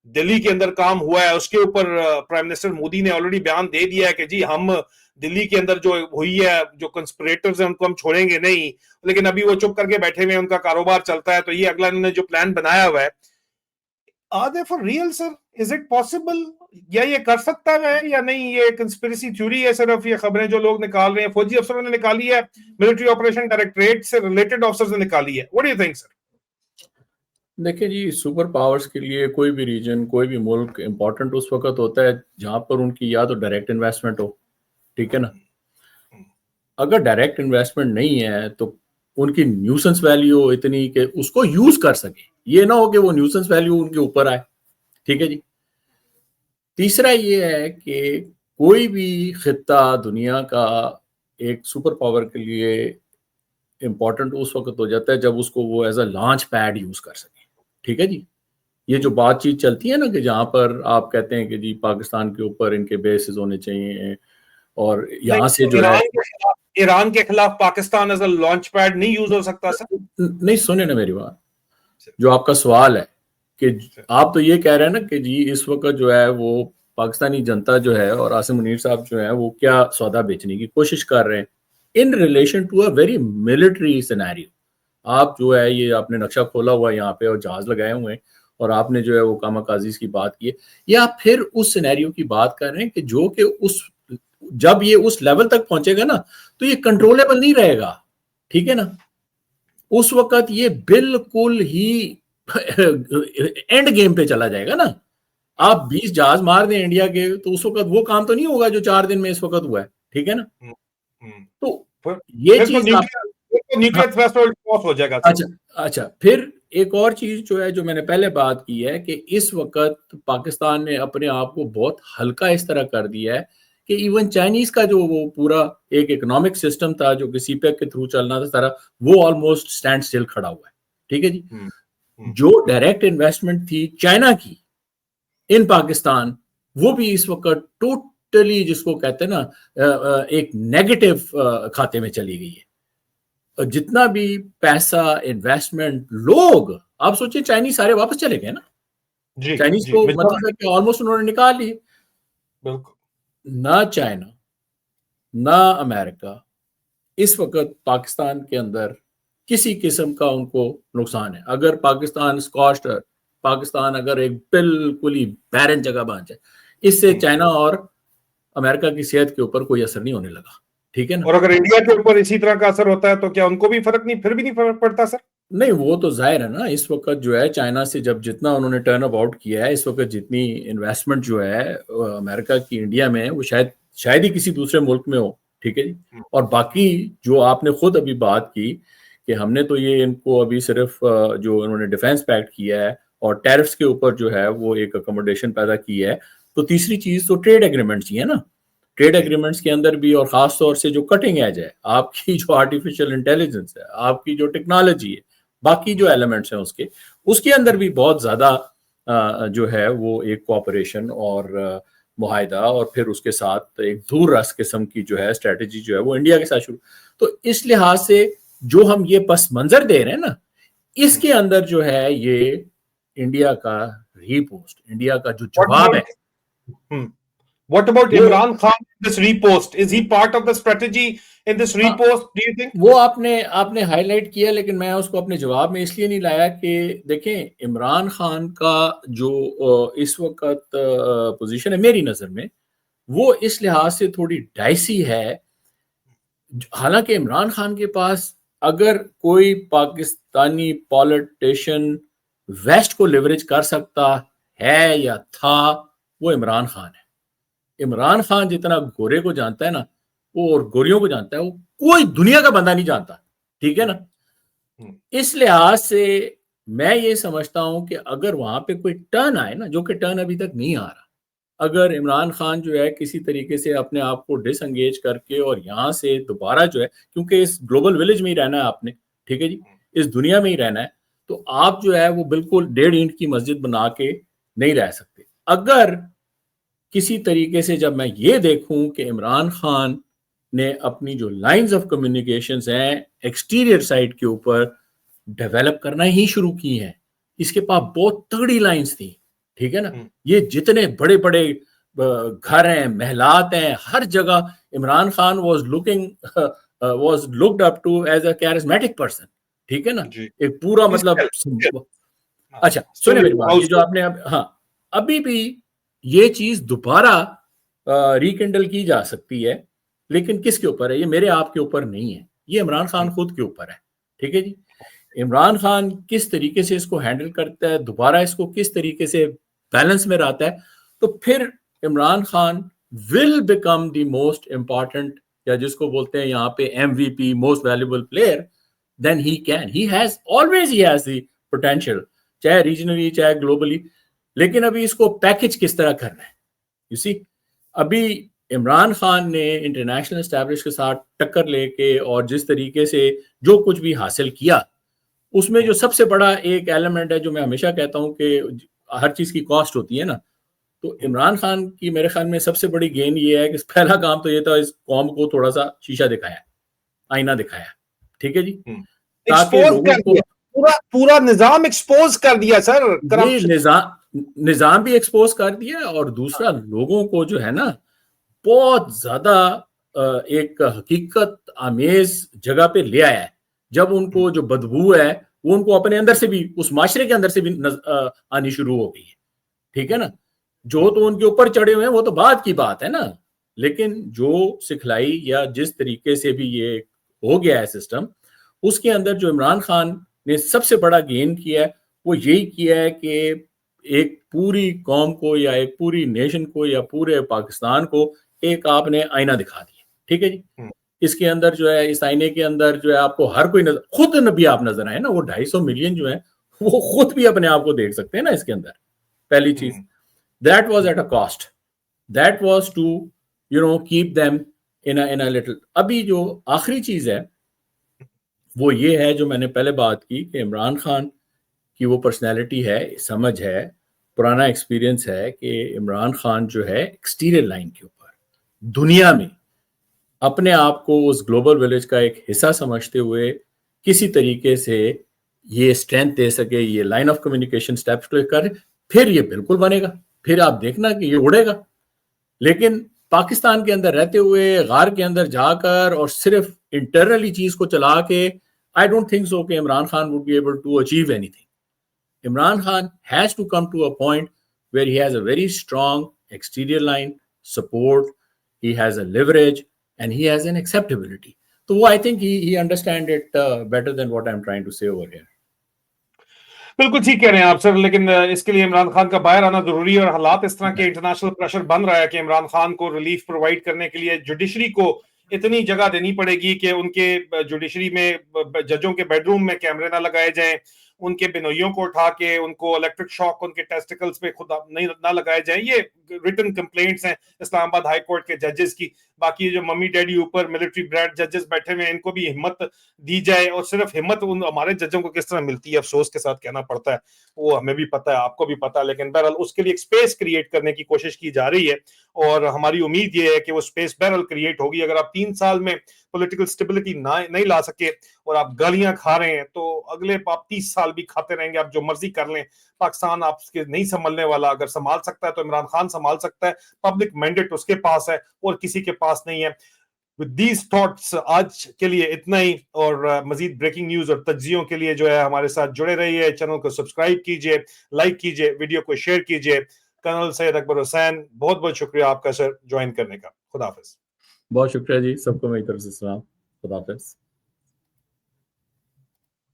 S1: दिल्ली के अंदर काम हुआ है, उसके ऊपर प्राइम मिनिस्टर मोदी ने ऑलरेडी बयान दे दिया है कि जी हम दिल्ली के अंदर जो हुई है, जो कंस्पिरेटर्स हैं उनको हम छोड़ेंगे नहीं। लेकिन अभी वो चुप करके बैठे हुए, उनका कारोबार चलता है। तो ये अगला इन्होंने जो प्लान बनाया हुआ है, are they for real sir? Is it possible? या ये कर सकता है या नहीं? ये कंस्पिरेसी थ्योरी है सिर्फ, ये खबरें जो लोग निकाल रहे हैं, फौजी अफसरों ने निकाली है, मिलिट्री ऑपरेशन डायरेक्टरेट से रिलेटेड ऑफिसर्स ने निकाली है। What do you think sir?
S2: देखिए जी, सुपर पावर्स के लिए कोई भी रीजन, कोई भी मुल्क इंपॉर्टेंट उस वक्त होता है जहां पर उनकी या तो डायरेक्ट इन्वेस्टमेंट हो, ठीक है ना। अगर डायरेक्ट इन्वेस्टमेंट नहीं है तो उनकी न्यूसेंस वैल्यू इतनी कि उसको यूज कर सके, ये ना हो कि वो न्यूसेंस वैल्यू उनके ऊपर आए, ठीक है जी। तीसरा ये है कि कोई भी खित्ता दुनिया का एक सुपर पावर के लिए इंपॉर्टेंट उस वक्त हो जाता है जब उसको वो as a launch pad use कर सके, ठीक है जी। ये जो बातचीत चलती है ना कि जहां पर आप कहते हैं कि जी पाकिस्तान के ऊपर इनके बेसिस होने चाहिए, और यहाँ से जो है
S1: ईरान के खिलाफ Pakistan as a launch pad नहीं यूज हो सकता सर?
S2: नहीं, सुने ना मेरी बात। जो आपका सवाल है कि आप तो ये कह रहे हैं ना कि जी इस वक्त जो है वो पाकिस्तानी जनता जो है और आसिम मुनीर साहब जो है वो क्या सौदा बेचने की कोशिश कर रहे हैं in relation to a very military scenario. आप जो है ये आपने नक्शा खोला हुआ है यहाँ पे और जहाज लगाए हुए हैं, और आपने जो है वो कामाकाजीज की बात की है, या फिर उस सिनेरियो की बात कर रहे हैं कि जो कि उस जब ये उस लेवल तक पहुंचेगा ना तो ये कंट्रोलेबल नहीं रहेगा, ठीक है ना। उस वक्त ये बिल्कुल ही एंड गेम पे चला जाएगा ना। आप 20 जहाज मार दें इंडिया के तो उस वक्त वो काम तो नहीं होगा जो 4 दिन में इस वक्त हुआ है, ठीक है ना। तो ये चीज
S1: न्यूक्लियर थ्रेशोल्ड क्रॉस हो जाएगा।
S2: अच्छा, फिर एक और चीज जो है, जो मैंने पहले बात की है, कि इस वक्त पाकिस्तान ने अपने आप को बहुत हल्का इस तरह कर दिया है कि इवन चाइनीज का जो वो पूरा एक इकोनॉमिक सिस्टम था जो कि सीपेक के थ्रू चलना था सारा, वो ऑलमोस्ट स्टैंड स्टिल खड़ा हुआ है। ठीक है जी। जो डायरेक्ट इन्वेस्टमेंट थी चाइना की इन पाकिस्तान, वो भी इस वक्त टोटली, जिसको कहते हैं ना, एक नेगेटिव खाते में चली गई है। जितना भी पैसा, इन्वेस्टमेंट, लोग, आप सोचिए चाइनीज सारे वापस चले गए ना।
S1: जी
S2: चाइनीज
S1: जी,
S2: को
S1: बिल्कुल
S2: मतलब है कि ऑलमोस्ट उन्होंने निकाल लिए।
S1: बिल्कुल।
S2: ना चाइना, ना अमेरिका इस वक्त पाकिस्तान के अंदर किसी किस्म का उनको नुकसान है। अगर पाकिस्तान स्कॉस्ट, पाकिस्तान अगर एक बिल्कुल ही बैरन जगह बन जाए, इससे चाइना और अमेरिका की सेहत के ऊपर कोई असर नहीं होने लगा। ठीक है ना।
S1: और अगर इंडिया के ऊपर इसी तरह का असर होता है तो क्या उनको भी फर्क नहीं, फिर भी नहीं फर्क पड़ता सर?
S2: नहीं, वो तो जाहिर है ना। इस वक्त जो है चाइना से जब जितना उन्होंने टर्न अबाउट किया है, इस वक्त जितनी इन्वेस्टमेंट जो है अमेरिका की इंडिया में, वो शायद ही किसी दूसरे मुल्क में हो। ठीक है जी। और बाकी जो आपने खुद अभी बात की कि हमने तो ये इनको अभी सिर्फ जो इन्होंने डिफेंस पैक्ट किया है और टैरिफ्स के ऊपर जो है वो एक अकोमोडेशन पैदा की है, तो तीसरी चीज तो ट्रेड एग्रीमेंट्स ही है ना। ट्रेड एग्रीमेंट्स के अंदर भी, और खास तौर से जो कटिंग एज है आपकी, जो आर्टिफिशियल इंटेलिजेंस है, आपकी जो टेक्नोलॉजी है, बाकी जो एलिमेंट्स हैं उसके अंदर भी बहुत ज्यादा जो है वो एक कोऑपरेशन और मुआहिदा, और फिर उसके साथ एक दूर रस किस्म की जो है स्ट्रेटेजी जो है वो इंडिया के साथ शुरू। तो इस लिहाज से जो हम ये पस मंजर दे रहे हैं ना, इसके अंदर जो है ये इंडिया का रीपोस्ट, इंडिया का जो जवाब है।
S1: What about Imran Khan in this repost? Is he part of the strategy in this repost, do you think?
S2: वो आपने हाईलाइट किया, लेकिन मैं उसको अपने जवाब में इसलिए नहीं लाया कि देखें, इमरान खान का जो इस वक्त पोजीशन है मेरी नज़र में, वो इस लिहाज से थोड़ी डाइसी है। हालांकि इमरान खान के पास अगर कोई पाकिस्तानी पॉलिटिशियन वेस्ट को लिवरेज कर सकता है या था, वो इमरान खान है। इमरान खान जितना गोरे को जानता है ना, वो और गोरियों को जानता है, वो कोई दुनिया का बंदा नहीं जानता। ठीक है ना। इस लिहाज से मैं ये समझता हूं कि अगर वहां पे कोई टर्न आए ना, जो कि टर्न अभी तक नहीं आ रहा, अगर इमरान खान जो है किसी तरीके से अपने आप को डिसंगेज करके और यहाँ से दोबारा जो है, क्योंकि इस ग्लोबल विलेज में ही रहना है आपने, ठीक है जी, इस दुनिया में ही रहना है, तो आप जो है वो बिल्कुल 1.5 ईंट की मस्जिद बना के नहीं रह सकते। अगर किसी तरीके से जब मैं ये देखूं कि इमरान खान ने अपनी जो लाइंस ऑफ कम्युनिकेशंस हैं एक्सटीरियर साइड के ऊपर डेवलप करना ही शुरू की हैं, इसके पास बहुत तगड़ी लाइंस थी। ठीक है ना। ये जितने बड़े बड़े घर हैं, महलात हैं, हर जगह Imran Khan was looked up to as a charismatic person. ठीक है ना। एक पूरा मतलब अच्छा सुने मेरी बात, ये जो आपने हाँ, अभी भी ये चीज दोबारा रिकिंडल की जा सकती है, लेकिन किसके ऊपर है? ये मेरे आपके ऊपर नहीं है, ये इमरान खान खुद के ऊपर है। ठीक है जी। इमरान खान किस तरीके से इसको हैंडल करता है, दोबारा इसको किस तरीके से बैलेंस में रहता है, तो फिर Imran Khan will become the most important, या जिसको बोलते हैं यहाँ पे MVP, most valuable player, then he has the potential, चाहे रीजनली चाहे ग्लोबली। लेकिन अभी इसको पैकेज किस तरह करना है, यू सी। अभी इमरान खान ने इंटरनेशनल एस्टैब्लिश के साथ टक्कर लेके और जिस तरीके से जो कुछ भी हासिल किया, उसमें जो सबसे बड़ा एक एलिमेंट है, जो मैं हमेशा कहता हूं कि हर चीज की कॉस्ट होती है ना, तो इमरान खान की मेरे ख्याल में सबसे बड़ी गेन ये है कि पहला काम तो ये था, इस कौम को थोड़ा सा शीशा दिखाया, आईना दिखाया। ठीक है जी। ताकि लोगों को
S1: पूरा निजाम एक्सपोज कर दिया सर,
S2: ये निजाम भी एक्सपोज कर दिया, और दूसरा लोगों को जो है ना बहुत ज्यादा एक हकीकत आमेज जगह पे ले आया है। जब उनको जो बदबू है वो उनको अपने अंदर से भी, उस माशरे के अंदर से भी आनी शुरू हो गई है। ठीक है ना। जो तो उनके ऊपर चढ़े हुए हैं वो तो बाद की बात है ना, लेकिन जो सिखलाई या जिस तरीके से भी ये हो गया है सिस्टम, उसके अंदर जो इमरान खान ने सबसे बड़ा गेन किया है वो यही किया है कि एक पूरी कौम को या एक पूरी नेशन को या पूरे पाकिस्तान को एक आपने आईना दिखा दिया। ठीक है जी। इसके अंदर जो है, इस आईने के अंदर जो है आपको हर कोई खुद भी आप नजर आए ना, वो 250 मिलियन जो है वो खुद भी अपने आप को देख सकते हैं ना इसके अंदर। पहली चीज, that was at a cost, that was to keep them in a little. अभी जो आखिरी चीज है वो ये है जो मैंने पहले बात की कि इमरान खान की वो पर्सनैलिटी है, समझ है, पुराना एक्सपीरियंस है कि इमरान खान जो है एक्सटीरियर लाइन के ऊपर दुनिया में अपने आप को उस ग्लोबल विलेज का एक हिस्सा समझते हुए किसी तरीके से ये स्ट्रेंथ दे सके, ये लाइन ऑफ कम्युनिकेशन स्टेप्स कर, फिर ये बिल्कुल बनेगा, फिर आप देखना कि ये उड़ेगा। लेकिन पाकिस्तान के अंदर रहते हुए गार के अंदर जाकर और सिर्फ इंटरनली चीज को चला के, आई डोंट थिंक सो कि Imran Khan would be able to achieve anything. Imran Khan has to come to a point where he has a very strong exterior line support, he has a leverage and he has an acceptability. So I think he understand it better than what I'm trying to say over here.
S1: बिल्कुल ठीक कह रहे हैं आप sir, लेकिन इसके लिए इमरान खान का बाहर आना जरूरी है और हालात इस तरह के इंटरनेशनल प्रेशर बन रहा है कि इमरान खान को रिलीफ प्रोवाइड करने के लिए जुडिशरी को इतनी जगह देनी पड़ेगी कि उनके जुडिशरी में जजों के बेडरूम में कैमरे ना लगाए जाएं, उनके बिनोइयों को उठा के उनको इलेक्ट्रिक शॉक उनके टेस्टिकल्स पे खुद नहीं ना लगाए जाए। ये रिटन कंप्लेंट्स हैं इस्लामाबाद हाई कोर्ट के जजेस की। बाकी जो मम्मी डैडी ऊपर मिलिट्री ब्रांड जजेस बैठे हुए हैं, इनको भी हिम्मत दी जाए। और सिर्फ हिम्मत उन हमारे जजों को किस तरह मिलती है, अफसोस के साथ कहना पड़ता है, वो हमें भी पता है, आपको भी पता है, लेकिन बहरहाल उसके लिए एक स्पेस क्रिएट करने की कोशिश की जा रही है और हमारी उम्मीद ये है कि वो स्पेस बहरहाल क्रिएट होगी। अगर आप 3 साल में पॉलिटिकल स्टेबिलिटी नहीं ला सके और आप गालियां खा रहे हैं तो अगले आप 30 साल भी खाते रहेंगे, आप जो मर्जी कर लें, पाकिस्तान आपके नहीं संभलने वाला। अगर संभाल सकता है तो इमरान खान संभाल सकता है, पब्लिक मैंडेट उसके पास है और किसी के पास नहीं है। विद दीज थॉट्स आज के लिए इतना ही, और मजीद ब्रेकिंग न्यूज और तज्जियों के लिए जो है हमारे साथ जुड़े रहिए। चैनल को सब्सक्राइब कीजिए, लाइक कीजिए, वीडियो को शेयर कीजिए। कर्नल सैयद अकबर हुसैन, बहुत बहुत शुक्रिया आपका सर ज्वाइन करने का। खुदा हाफिज।
S2: बहुत शुक्रिया जी, सबको मेरी तरफ से सलाम। खुदा हाफिज।